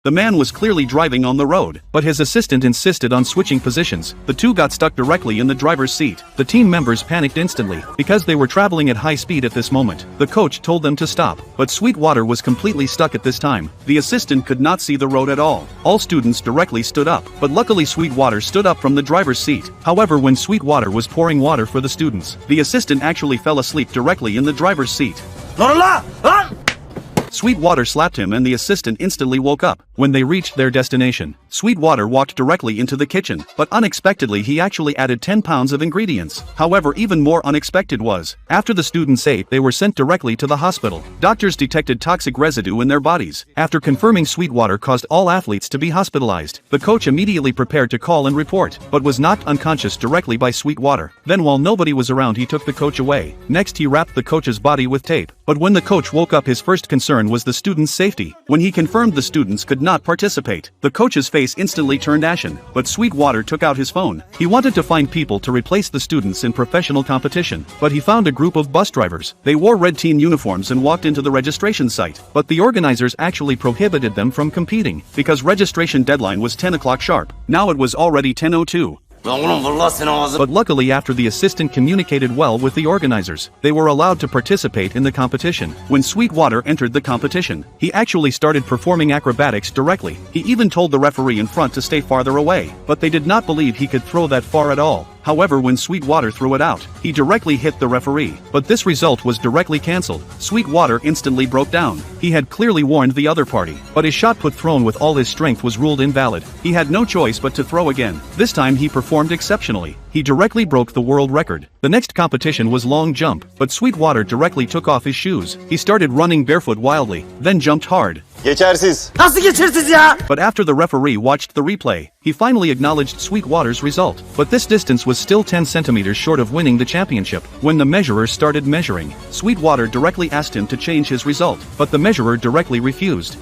The man was clearly driving on the road, but his assistant insisted on switching positions. The two got stuck directly in the driver's seat. The team members panicked instantly, because they were traveling at high speed at this moment. The coach told them to stop, but Sweetwater was completely stuck at this time. The assistant could not see the road at all. All students directly stood up, but luckily Sweetwater stood up from the driver's seat. However, when Sweetwater was pouring water for the students, the assistant actually fell asleep directly in the driver's seat. Sweetwater slapped him and the assistant instantly woke up. When they reached their destination, Sweetwater walked directly into the kitchen, but unexpectedly he actually added 10 pounds of ingredients. However, even more unexpected was, after the students ate, they were sent directly to the hospital. Doctors detected toxic residue in their bodies. After confirming Sweetwater caused all athletes to be hospitalized, the coach immediately prepared to call and report, but was knocked unconscious directly by Sweetwater. Then while nobody was around, he took the coach away. Next, he wrapped the coach's body with tape. But when the coach woke up, his first concern was the students' safety. When he confirmed the students could not participate, the coach's face instantly turned ashen, but Sweetwater took out his phone. He wanted to find people to replace the students in professional competition, but he found a group of bus drivers. They wore red team uniforms and walked into the registration site, but the organizers actually prohibited them from competing, because registration deadline was 10 o'clock sharp. Now it was already 10:02. But luckily, after the assistant communicated well with the organizers, they were allowed to participate in the competition. When Sweetwater entered the competition, he actually started performing acrobatics directly. He even told the referee in front to stay farther away, but they did not believe he could throw that far at all. However, when Sweetwater threw it out, he directly hit the referee, but this result was directly cancelled. Sweetwater instantly broke down. He had clearly warned the other party, but his shot put thrown with all his strength was ruled invalid. He had no choice but to throw again. This time he performed exceptionally. He directly broke the world record. The next competition was long jump, but Sweetwater directly took off his shoes. He started running barefoot wildly, then jumped hard. Geçersiz. But after the referee watched the replay, he finally acknowledged Sweetwater's result. But this distance was still 10 centimeters short of winning the championship. When the measurer started measuring, Sweetwater directly asked him to change his result, but the measurer directly refused.